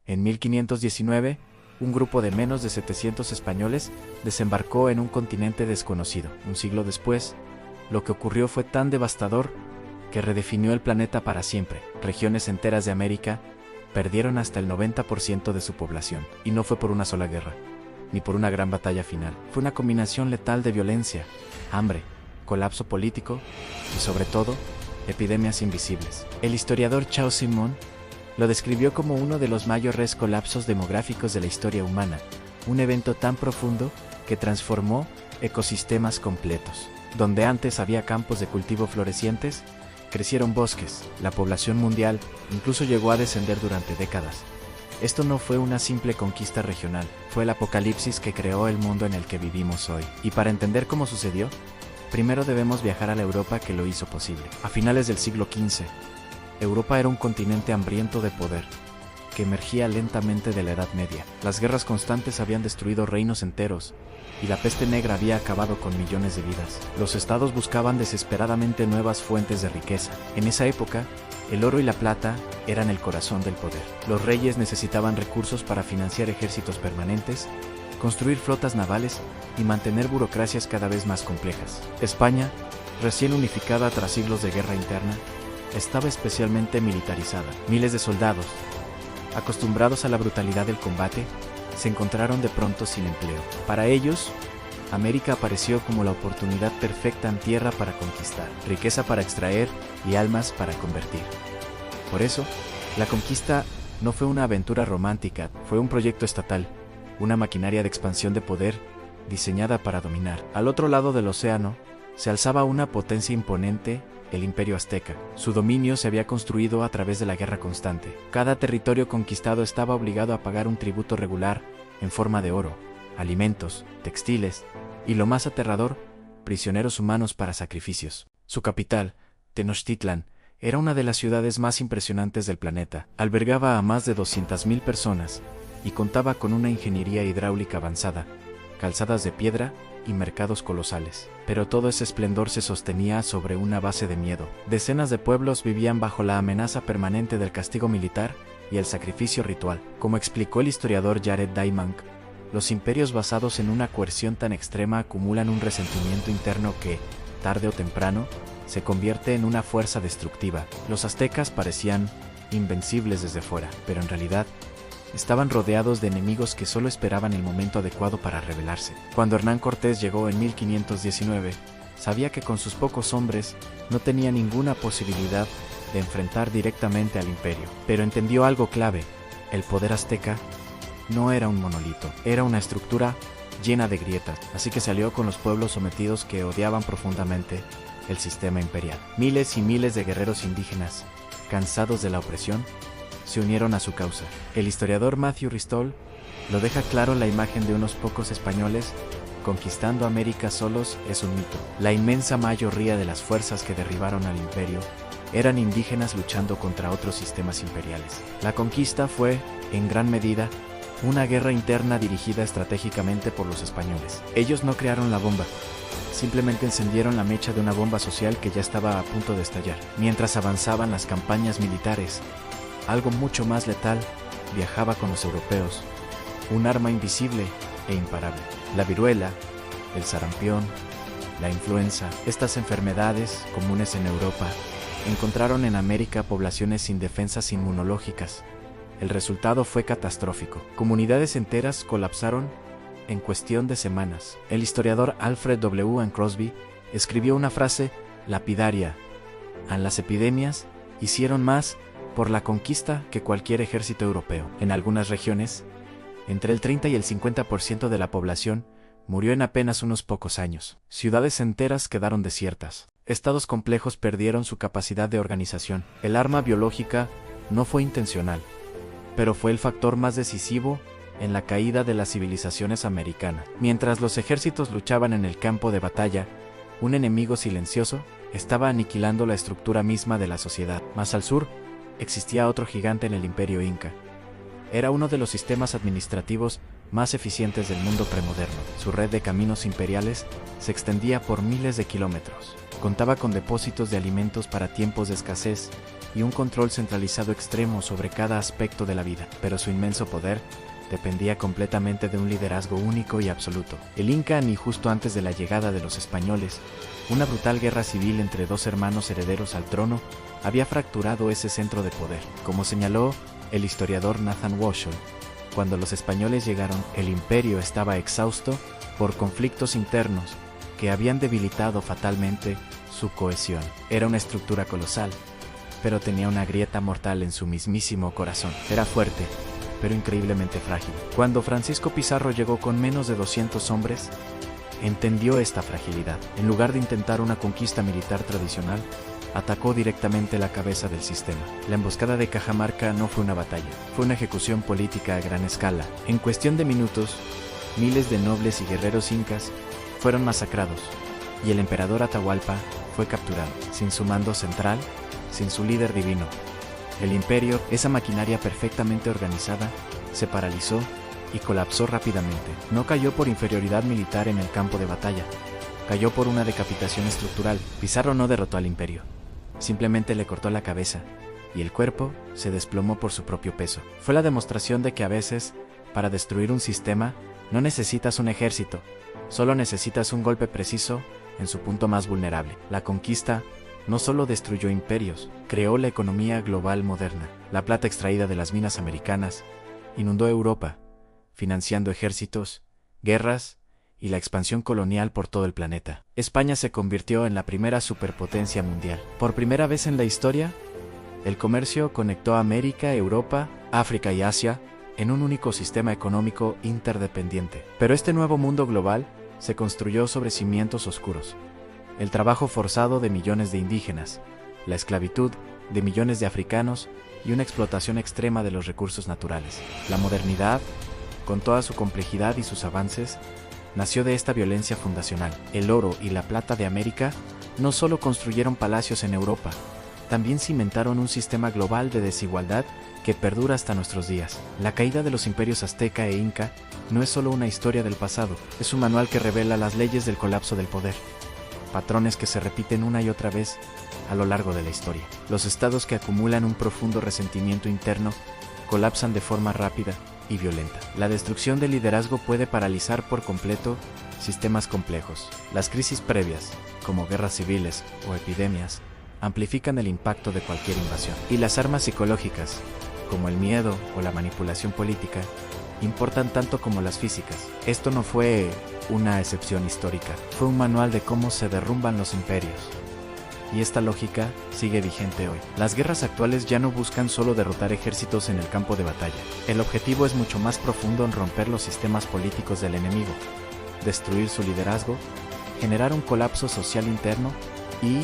En 1519, un grupo de menos de 700 españoles desembarcó en un continente desconocido. Un siglo después, lo que ocurrió fue tan devastador que redefinió el planeta para siempre. Regiones enteras de América perdieron hasta el 90% de su población. Y no fue por una sola guerra, ni por una gran batalla final. Fue una combinación letal de violencia, hambre, colapso político y, sobre todo, epidemias invisibles. El historiador Chao Simón lo describió como uno de los mayores colapsos demográficos de la historia humana, un evento tan profundo que transformó ecosistemas completos. Donde antes había campos de cultivo florecientes, crecieron bosques. La población mundial incluso llegó a descender durante décadas. Esto no fue una simple conquista regional, fue el apocalipsis que creó el mundo en el que vivimos hoy. Y para entender cómo sucedió, primero debemos viajar a la Europa que lo hizo posible. A finales del siglo XV, Europa era un continente hambriento de poder, que emergía lentamente de la Edad Media. Las guerras constantes habían destruido reinos enteros, y la peste negra había acabado con millones de vidas. Los estados buscaban desesperadamente nuevas fuentes de riqueza. En esa época, el oro y la plata eran el corazón del poder. Los reyes necesitaban recursos para financiar ejércitos permanentes, construir flotas navales y mantener burocracias cada vez más complejas. España, recién unificada tras siglos de guerra interna, estaba especialmente militarizada. Miles de soldados, acostumbrados a la brutalidad del combate, se encontraron de pronto sin empleo. Para ellos, América apareció como la oportunidad perfecta en tierra para conquistar, riqueza para extraer y almas para convertir. Por eso, la conquista no fue una aventura romántica, fue un proyecto estatal, una maquinaria de expansión de poder diseñada para dominar. Al otro lado del océano, se alzaba una potencia imponente, el Imperio Azteca. Su dominio se había construido a través de la guerra constante. Cada territorio conquistado estaba obligado a pagar un tributo regular en forma de oro, alimentos, textiles y, lo más aterrador, prisioneros humanos para sacrificios. Su capital, Tenochtitlan, era una de las ciudades más impresionantes del planeta. Albergaba a más de 200.000 personas y contaba con una ingeniería hidráulica avanzada, calzadas de piedra y mercados colosales. Pero todo ese esplendor se sostenía sobre una base de miedo. Decenas de pueblos vivían bajo la amenaza permanente del castigo militar y el sacrificio ritual. Como explicó el historiador Jared Diamond, los imperios basados en una coerción tan extrema acumulan un resentimiento interno que, tarde o temprano, se convierte en una fuerza destructiva. Los aztecas parecían invencibles desde fuera, pero en realidad estaban rodeados de enemigos que solo esperaban el momento adecuado para rebelarse. Cuando Hernán Cortés llegó en 1519, sabía que con sus pocos hombres no tenía ninguna posibilidad de enfrentar directamente al imperio. Pero entendió algo clave: el poder azteca no era un monolito, era una estructura llena de grietas, así que se alió con los pueblos sometidos que odiaban profundamente el sistema imperial. Miles y miles de guerreros indígenas, cansados de la opresión, se unieron a su causa. El historiador Matthew Ristol lo deja claro: la imagen de unos pocos españoles conquistando América solos es un mito. La inmensa mayoría de las fuerzas que derribaron al imperio eran indígenas luchando contra otros sistemas imperiales. La conquista fue, en gran medida, una guerra interna dirigida estratégicamente por los españoles. Ellos no crearon la bomba, simplemente encendieron la mecha de una bomba social que ya estaba a punto de estallar. Mientras avanzaban las campañas militares, algo mucho más letal viajaba con los europeos, un arma invisible e imparable. La viruela, el sarampión, la influenza, estas enfermedades comunes en Europa, encontraron en América poblaciones sin defensas inmunológicas. El resultado fue catastrófico. Comunidades enteras colapsaron en cuestión de semanas. El historiador Alfred W. Crosby escribió una frase lapidaria: las epidemias hicieron más por la conquista que cualquier ejército europeo. En algunas regiones, entre el 30 y el 50% de la población murió en apenas unos pocos años. Ciudades enteras quedaron desiertas. Estados complejos perdieron su capacidad de organización. El arma biológica no fue intencional, pero fue el factor más decisivo en la caída de las civilizaciones americanas. Mientras los ejércitos luchaban en el campo de batalla, un enemigo silencioso estaba aniquilando la estructura misma de la sociedad. Más al sur, existía otro gigante en el Imperio Inca. Era uno de los sistemas administrativos más eficientes del mundo premoderno. Su red de caminos imperiales se extendía por miles de kilómetros. Contaba con depósitos de alimentos para tiempos de escasez y un control centralizado extremo sobre cada aspecto de la vida, pero su inmenso poder dependía completamente de un liderazgo único y absoluto. El Inca, ni justo antes de la llegada de los españoles, una brutal guerra civil entre dos hermanos herederos al trono, había fracturado ese centro de poder. Como señaló el historiador Nathan Washel, cuando los españoles llegaron, el imperio estaba exhausto por conflictos internos que habían debilitado fatalmente su cohesión. Era una estructura colosal, pero tenía una grieta mortal en su mismísimo corazón. Era fuerte, pero increíblemente frágil. Cuando Francisco Pizarro llegó con menos de 200 hombres, entendió esta fragilidad. En lugar de intentar una conquista militar tradicional, atacó directamente la cabeza del sistema. La emboscada de Cajamarca no fue una batalla, fue una ejecución política a gran escala. En cuestión de minutos, miles de nobles y guerreros incas fueron masacrados, y el emperador Atahualpa fue capturado, sin su mando central, sin su líder divino. El imperio, esa maquinaria perfectamente organizada, se paralizó y colapsó rápidamente. No cayó por inferioridad militar en el campo de batalla, cayó por una decapitación estructural. Pizarro no derrotó al imperio, simplemente le cortó la cabeza, y el cuerpo se desplomó por su propio peso. Fue la demostración de que a veces, para destruir un sistema, no necesitas un ejército, solo necesitas un golpe preciso en su punto más vulnerable. La conquista no solo destruyó imperios, creó la economía global moderna. La plata extraída de las minas americanas inundó Europa, financiando ejércitos, guerras y la expansión colonial por todo el planeta. España se convirtió en la primera superpotencia mundial. Por primera vez en la historia, el comercio conectó a América, Europa, África y Asia en un único sistema económico interdependiente. Pero este nuevo mundo global se construyó sobre cimientos oscuros. El trabajo forzado de millones de indígenas, la esclavitud de millones de africanos y una explotación extrema de los recursos naturales. La modernidad, con toda su complejidad y sus avances, nació de esta violencia fundacional. El oro y la plata de América no solo construyeron palacios en Europa, también cimentaron un sistema global de desigualdad que perdura hasta nuestros días. La caída de los imperios azteca e inca no es solo una historia del pasado, es un manual que revela las leyes del colapso del poder, patrones que se repiten una y otra vez a lo largo de la historia. Los estados que acumulan un profundo resentimiento interno colapsan de forma rápida y violenta. La destrucción del liderazgo puede paralizar por completo sistemas complejos. Las crisis previas, como guerras civiles o epidemias, amplifican el impacto de cualquier invasión. Y las armas psicológicas, como el miedo o la manipulación política, importan tanto como las físicas. Esto no fue una excepción histórica, fue un manual de cómo se derrumban los imperios. Y esta lógica sigue vigente hoy. Las guerras actuales ya no buscan solo derrotar ejércitos en el campo de batalla. El objetivo es mucho más profundo en romper los sistemas políticos del enemigo, destruir su liderazgo, generar un colapso social interno y,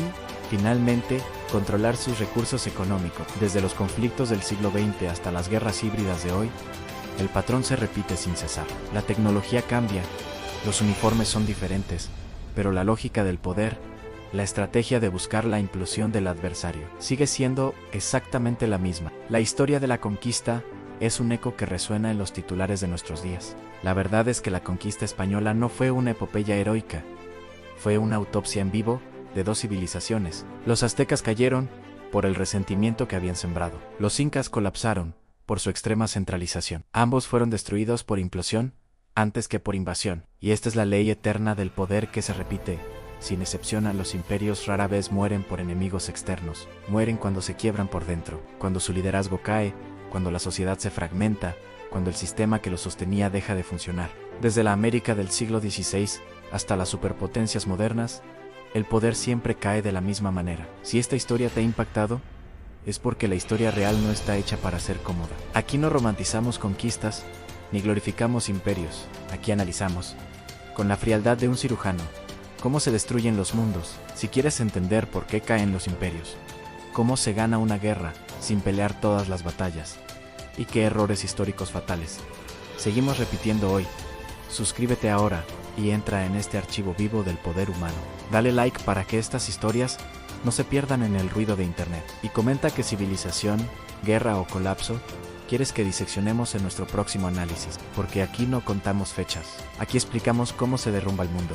finalmente, controlar sus recursos económicos. Desde los conflictos del siglo XX hasta las guerras híbridas de hoy, el patrón se repite sin cesar. La tecnología cambia, los uniformes son diferentes, pero la lógica del poder, la estrategia de buscar la implosión del adversario, sigue siendo exactamente la misma. La historia de la conquista es un eco que resuena en los titulares de nuestros días. La verdad es que la conquista española no fue una epopeya heroica, fue una autopsia en vivo de dos civilizaciones. Los aztecas cayeron por el resentimiento que habían sembrado. Los incas colapsaron por su extrema centralización. Ambos fueron destruidos por implosión antes que por invasión. Y esta es la ley eterna del poder que se repite. Sin excepción, los imperios rara vez mueren por enemigos externos. Mueren cuando se quiebran por dentro, cuando su liderazgo cae, cuando la sociedad se fragmenta, cuando el sistema que lo sostenía deja de funcionar. Desde la América del siglo XVI hasta las superpotencias modernas, el poder siempre cae de la misma manera. Si esta historia te ha impactado, es porque la historia real no está hecha para ser cómoda. Aquí no romantizamos conquistas, ni glorificamos imperios. Aquí analizamos, con la frialdad de un cirujano, cómo se destruyen los mundos. Si quieres entender por qué caen los imperios, cómo se gana una guerra sin pelear todas las batallas, y qué errores históricos fatales seguimos repitiendo hoy, suscríbete ahora y entra en este archivo vivo del poder humano. Dale like para que estas historias no se pierdan en el ruido de internet. Y comenta qué civilización, guerra o colapso quieres que diseccionemos en nuestro próximo análisis, porque aquí no contamos fechas. Aquí explicamos cómo se derrumba el mundo.